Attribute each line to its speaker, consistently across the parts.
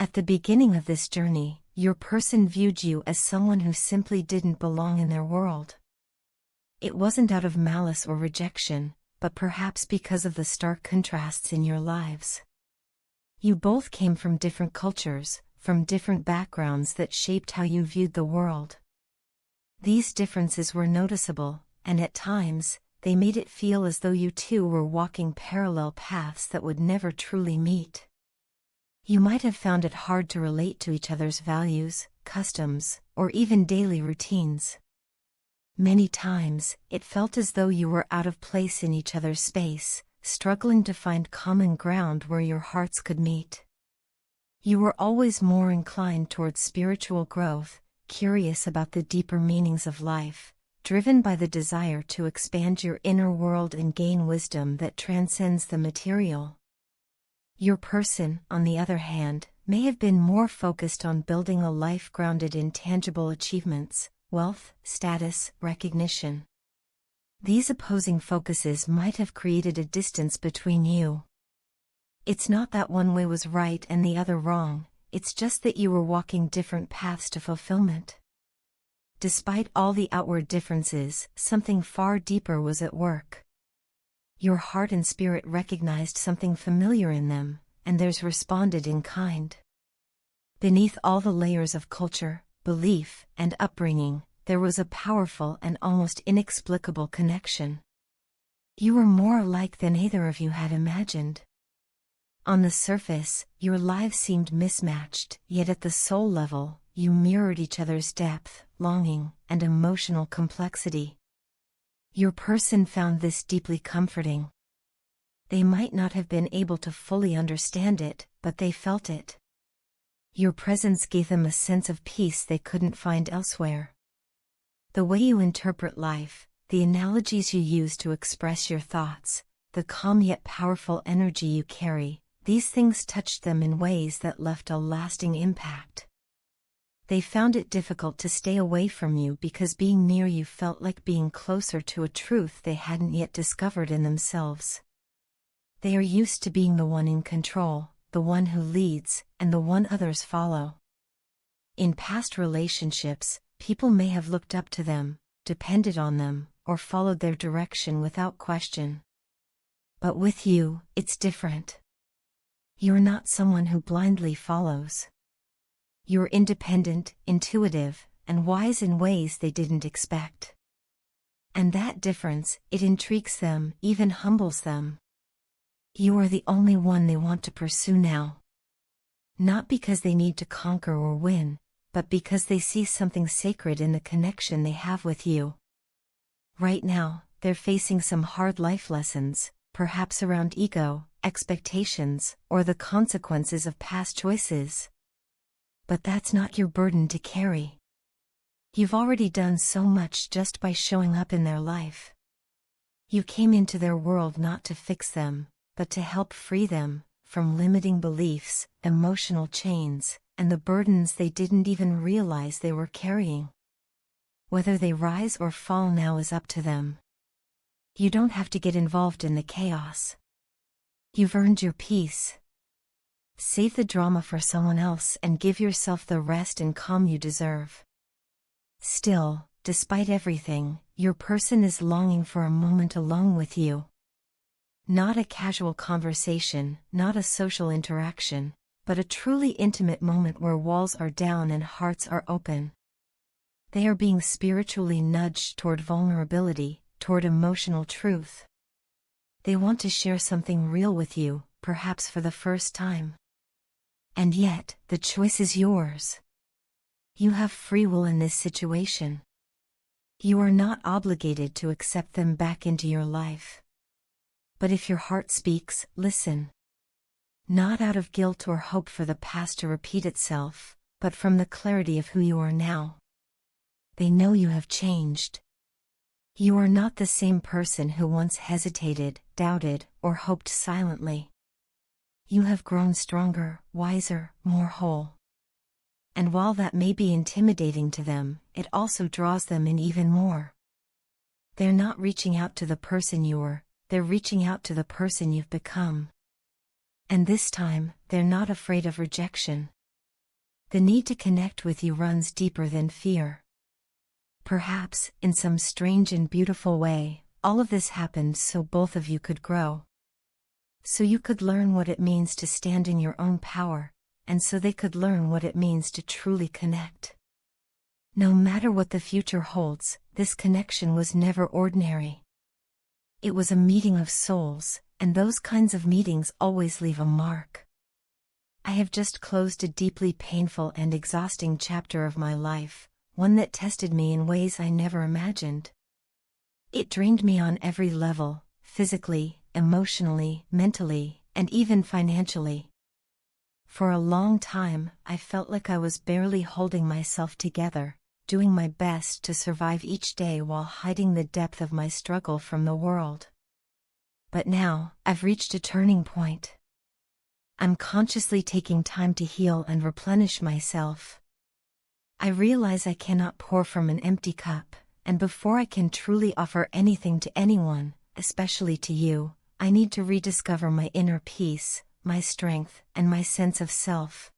Speaker 1: At the beginning of this journey, your person viewed you as someone who simply didn't belong in their world. It wasn't out of malice or rejection, but perhaps because of the stark contrasts in your lives. You both came from different cultures, from different backgrounds that shaped how you viewed the world. These differences were noticeable, and at times, they made it feel as though you two were walking parallel paths that would never truly meet. You might have found it hard to relate to each other's values, customs, or even daily routines. Many times, it felt as though you were out of place in each other's space, struggling to find common ground where your hearts could meet. You were always more inclined towards spiritual growth, curious about the deeper meanings of life, driven by the desire to expand your inner world and gain wisdom that transcends the material. Your person, on the other hand, may have been more focused on building a life grounded in tangible achievements, wealth, status, recognition. These opposing focuses might have created a distance between you. It's not that one way was right and the other wrong, it's just that you were walking different paths to fulfillment. Despite all the outward differences, something far deeper was at work. Your heart and spirit recognized something familiar in them, and theirs responded in kind. Beneath all the layers of culture, belief, and upbringing, there was a powerful and almost inexplicable connection. You were more alike than either of you had imagined. On the surface, your lives seemed mismatched, yet at the soul level, you mirrored each other's depth, longing, and emotional complexity. Your person found this deeply comforting. They might not have been able to fully understand it, but they felt it. Your presence gave them a sense of peace they couldn't find elsewhere. The way you interpret life, the analogies you use to express your thoughts, the calm yet powerful energy you carry, these things touched them in ways that left a lasting impact. They found it difficult to stay away from you because being near you felt like being closer to a truth they hadn't yet discovered in themselves. They are used to being the one in control, the one who leads, and the one others follow. In past relationships, people may have looked up to them, depended on them, or followed their direction without question. But with you, it's different. You're not someone who blindly follows. You're independent, intuitive, and wise in ways they didn't expect. And that difference, it intrigues them, even humbles them. You are the only one they want to pursue now. Not because they need to conquer or win, but because they see something sacred in the connection they have with you. Right now, they're facing some hard life lessons, perhaps around ego, expectations, or the consequences of past choices. But that's not your burden to carry. You've already done so much just by showing up in their life. You came into their world not to fix them, but to help free them from limiting beliefs, emotional chains, and the burdens they didn't even realize they were carrying. Whether they rise or fall now is up to them. You don't have to get involved in the chaos. You've earned your peace. Save the drama for someone else and give yourself the rest and calm you deserve. Still, despite everything, your person is longing for a moment alone with you. Not a casual conversation, not a social interaction, but a truly intimate moment where walls are down and hearts are open. They are being spiritually nudged toward vulnerability, toward emotional truth. They want to share something real with you, perhaps for the first time. And yet, the choice is yours. You have free will in this situation. You are not obligated to accept them back into your life. But if your heart speaks, listen. Not out of guilt or hope for the past to repeat itself, but from the clarity of who you are now. They know you have changed. You are not the same person who once hesitated, doubted, or hoped silently. You have grown stronger, wiser, more whole. And while that may be intimidating to them, it also draws them in even more. They're not reaching out to the person you were, they're reaching out to the person you've become. And this time, they're not afraid of rejection. The need to connect with you runs deeper than fear. Perhaps, in some strange and beautiful way, all of this happened so both of you could grow. So you could learn what it means to stand in your own power, and so they could learn what it means to truly connect. No matter what the future holds, this connection was never ordinary. It was a meeting of souls, and those kinds of meetings always leave a mark. I have just closed a deeply painful and exhausting chapter of my life, one that tested me in ways I never imagined. It drained me on every level, physically, emotionally, mentally, and even financially. For a long time, I felt like I was barely holding myself together, doing my best to survive each day while hiding the depth of my struggle from the world. But now, I've reached a turning point. I'm consciously taking time to heal and replenish myself. I realize I cannot pour from an empty cup, and before I can truly offer anything to anyone, especially to you, I need to rediscover my inner peace, my strength, and my sense of self.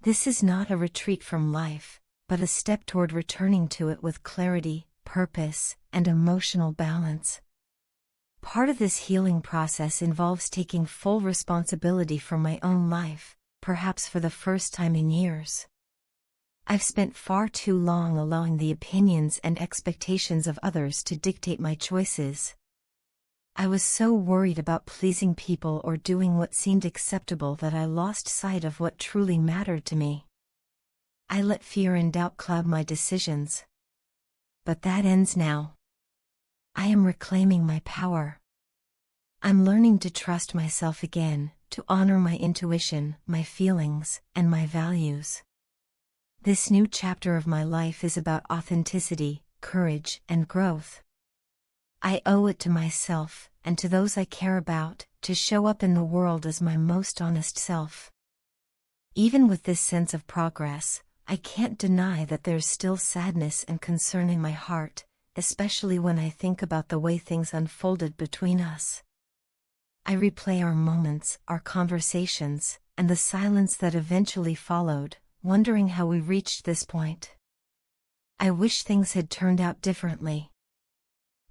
Speaker 1: This is not a retreat from life, but a step toward returning to it with clarity, purpose, and emotional balance. Part of this healing process involves taking full responsibility for my own life, perhaps for the first time in years. I've spent far too long allowing the opinions and expectations of others to dictate my choices. I was so worried about pleasing people or doing what seemed acceptable that I lost sight of what truly mattered to me. I let fear and doubt cloud my decisions. But that ends now. I am reclaiming my power. I'm learning to trust myself again, to honor my intuition, my feelings, and my values. This new chapter of my life is about authenticity, courage, and growth. I owe it to myself, and to those I care about, to show up in the world as my most honest self. Even with this sense of progress, I can't deny that there's still sadness and concern in my heart, especially when I think about the way things unfolded between us. I replay our moments, our conversations, and the silence that eventually followed, wondering how we reached this point. I wish things had turned out differently.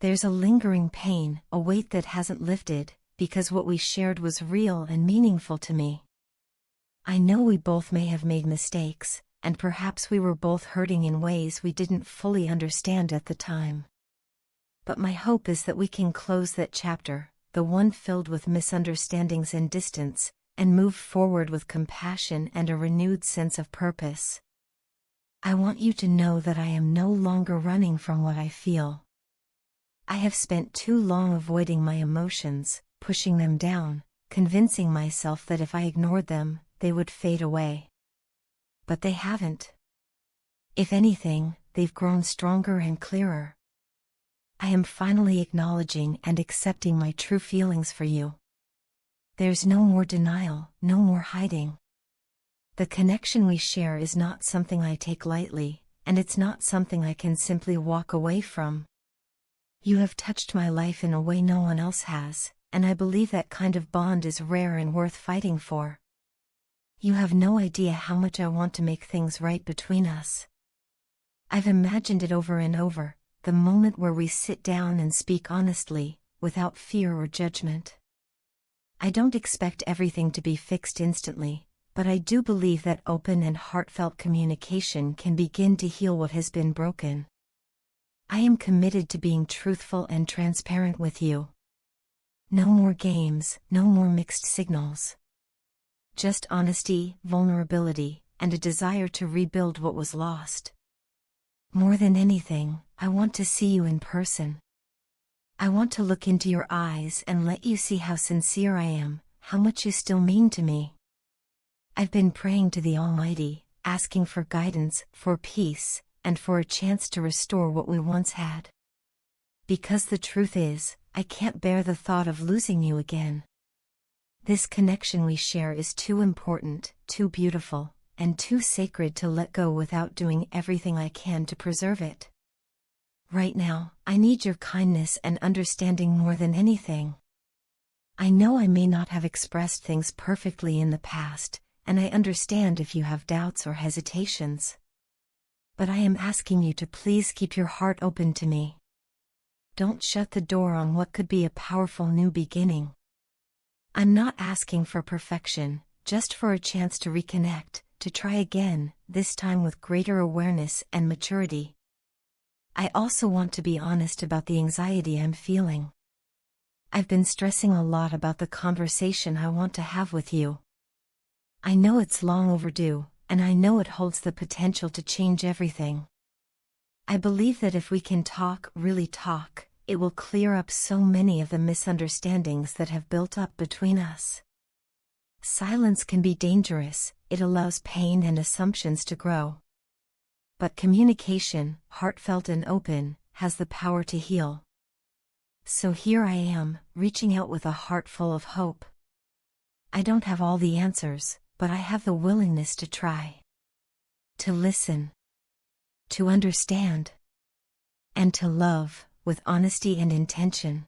Speaker 1: There's a lingering pain, a weight that hasn't lifted, because what we shared was real and meaningful to me. I know we both may have made mistakes, and perhaps we were both hurting in ways we didn't fully understand at the time. But my hope is that we can close that chapter, the one filled with misunderstandings and distance, and move forward with compassion and a renewed sense of purpose. I want you to know that I am no longer running from what I feel. I have spent too long avoiding my emotions, pushing them down, convincing myself that if I ignored them, they would fade away. But they haven't. If anything, they've grown stronger and clearer. I am finally acknowledging and accepting my true feelings for you. There's no more denial, no more hiding. The connection we share is not something I take lightly, and it's not something I can simply walk away from. You have touched my life in a way no one else has, and I believe that kind of bond is rare and worth fighting for. You have no idea how much I want to make things right between us. I've imagined it over and over, the moment where we sit down and speak honestly, without fear or judgment. I don't expect everything to be fixed instantly, but I do believe that open and heartfelt communication can begin to heal what has been broken. I am committed to being truthful and transparent with you. No more games, no more mixed signals. Just honesty, vulnerability, and a desire to rebuild what was lost. More than anything, I want to see you in person. I want to look into your eyes and let you see how sincere I am, how much you still mean to me. I've been praying to the Almighty, asking for guidance, for peace, and for a chance to restore what we once had. Because the truth is, I can't bear the thought of losing you again. This connection we share is too important, too beautiful, and too sacred to let go without doing everything I can to preserve it. Right now, I need your kindness and understanding more than anything. I know I may not have expressed things perfectly in the past, and I understand if you have doubts or hesitations. But I am asking you to please keep your heart open to me. Don't shut the door on what could be a powerful new beginning. I'm not asking for perfection, just for a chance to reconnect, to try again, this time with greater awareness and maturity. I also want to be honest about the anxiety I'm feeling. I've been stressing a lot about the conversation I want to have with you. I know it's long overdue, and I know it holds the potential to change everything. I believe that if we can talk, really talk, it will clear up so many of the misunderstandings that have built up between us. Silence can be dangerous, it allows pain and assumptions to grow. But communication, heartfelt and open, has the power to heal. So here I am, reaching out with a heart full of hope. I don't have all the answers, but I have the willingness to try. To listen. To understand. And to love, with honesty and intention.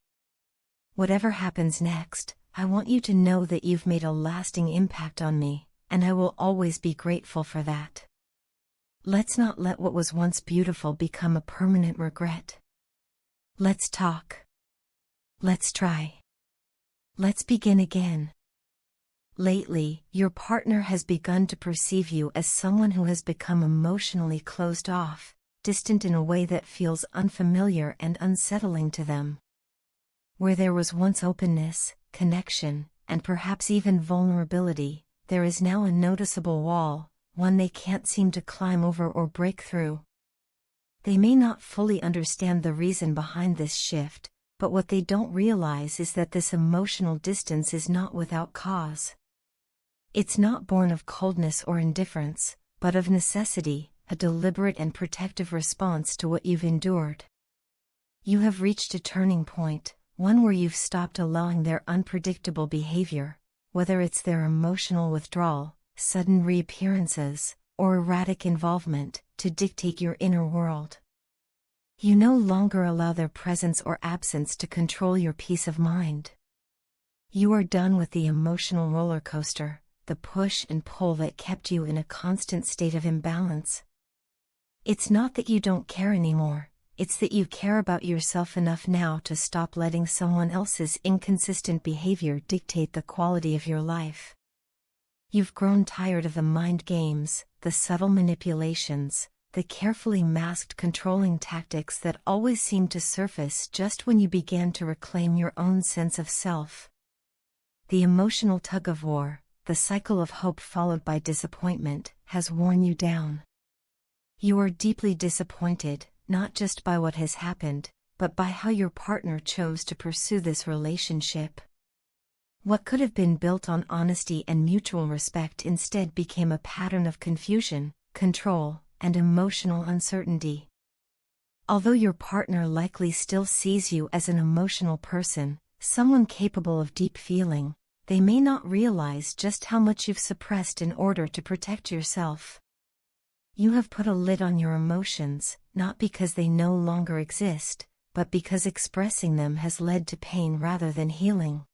Speaker 1: Whatever happens next, I want you to know that you've made a lasting impact on me, and I will always be grateful for that. Let's not let what was once beautiful become a permanent regret. Let's talk. Let's try. Let's begin again. Lately, your partner has begun to perceive you as someone who has become emotionally closed off, distant in a way that feels unfamiliar and unsettling to them. Where there was once openness, connection, and perhaps even vulnerability, there is now a noticeable wall, one they can't seem to climb over or break through. They may not fully understand the reason behind this shift, but what they don't realize is that this emotional distance is not without cause. It's not born of coldness or indifference, but of necessity, a deliberate and protective response to what you've endured. You have reached a turning point, one where you've stopped allowing their unpredictable behavior, whether it's their emotional withdrawal, sudden reappearances, or erratic involvement, to dictate your inner world. You no longer allow their presence or absence to control your peace of mind. You are done with the emotional roller coaster, the push and pull that kept you in a constant state of imbalance. It's not that you don't care anymore, it's that you care about yourself enough now to stop letting someone else's inconsistent behavior dictate the quality of your life. You've grown tired of the mind games, the subtle manipulations, the carefully masked controlling tactics that always seem to surface just when you began to reclaim your own sense of self. The emotional tug-of-war, the cycle of hope followed by disappointment, has worn you down. You are deeply disappointed, not just by what has happened, but by how your partner chose to pursue this relationship. What could have been built on honesty and mutual respect instead became a pattern of confusion, control, and emotional uncertainty. Although your partner likely still sees you as an emotional person, someone capable of deep feeling, they may not realize just how much you've suppressed in order to protect yourself. You have put a lid on your emotions, not because they no longer exist, but because expressing them has led to pain rather than healing.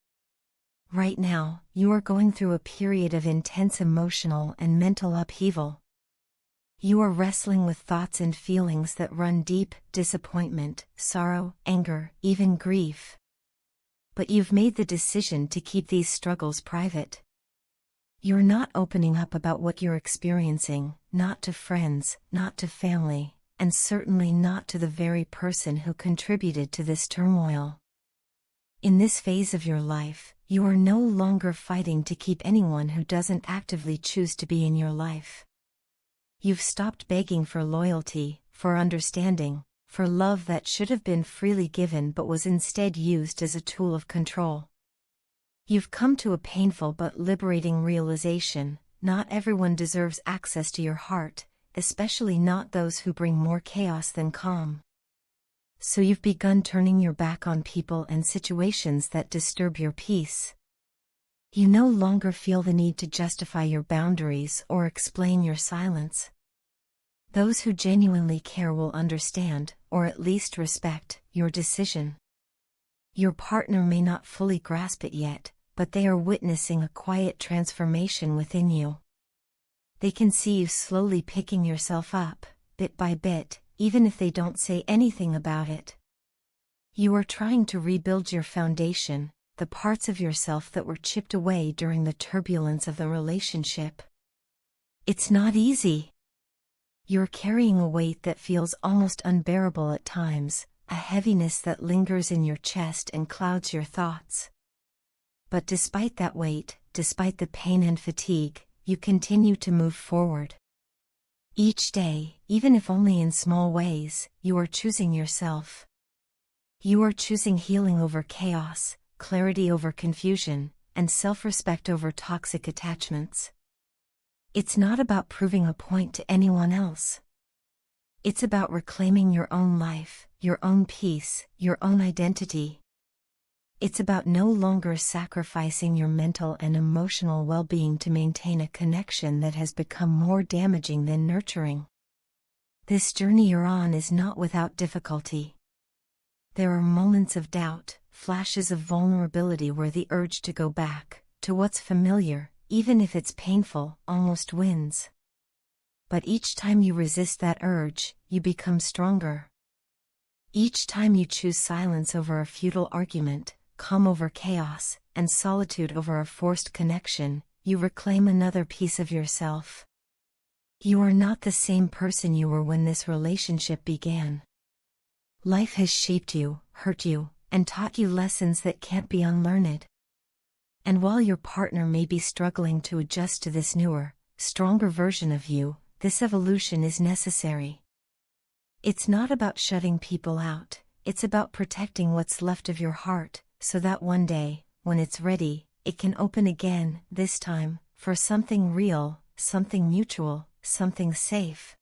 Speaker 1: Right now, you are going through a period of intense emotional and mental upheaval. You are wrestling with thoughts and feelings that run deep: disappointment, sorrow, anger, even grief. But you've made the decision to keep these struggles private. You're not opening up about what you're experiencing, not to friends, not to family, and certainly not to the very person who contributed to this turmoil. In this phase of your life, you are no longer fighting to keep anyone who doesn't actively choose to be in your life. You've stopped begging for loyalty, for understanding, for love that should have been freely given but was instead used as a tool of control. You've come to a painful but liberating realization: not everyone deserves access to your heart, especially not those who bring more chaos than calm. So you've begun turning your back on people and situations that disturb your peace. You no longer feel the need to justify your boundaries or explain your silence. Those who genuinely care will understand, or at least respect, your decision. Your partner may not fully grasp it yet, but they are witnessing a quiet transformation within you. They can see you slowly picking yourself up, bit by bit, even if they don't say anything about it. You are trying to rebuild your foundation, the parts of yourself that were chipped away during the turbulence of the relationship. It's not easy. You're carrying a weight that feels almost unbearable at times, a heaviness that lingers in your chest and clouds your thoughts. But despite that weight, despite the pain and fatigue, you continue to move forward. Each day, even if only in small ways, you are choosing yourself. You are choosing healing over chaos, clarity over confusion, and self-respect over toxic attachments. It's not about proving a point to anyone else. It's about reclaiming your own life, your own peace, your own identity. It's about no longer sacrificing your mental and emotional well-being to maintain a connection that has become more damaging than nurturing. This journey you're on is not without difficulty. There are moments of doubt, flashes of vulnerability where the urge to go back to what's familiar, even if it's painful, almost wins. But each time you resist that urge, you become stronger. Each time you choose silence over a futile argument, calm over chaos, and solitude over a forced connection, you reclaim another piece of yourself. You are not the same person you were when this relationship began. Life has shaped you, hurt you, and taught you lessons that can't be unlearned. And while your partner may be struggling to adjust to this newer, stronger version of you, this evolution is necessary. It's not about shutting people out, it's about protecting what's left of your heart, so that one day, when it's ready, it can open again, this time, for something real, something mutual, something safe.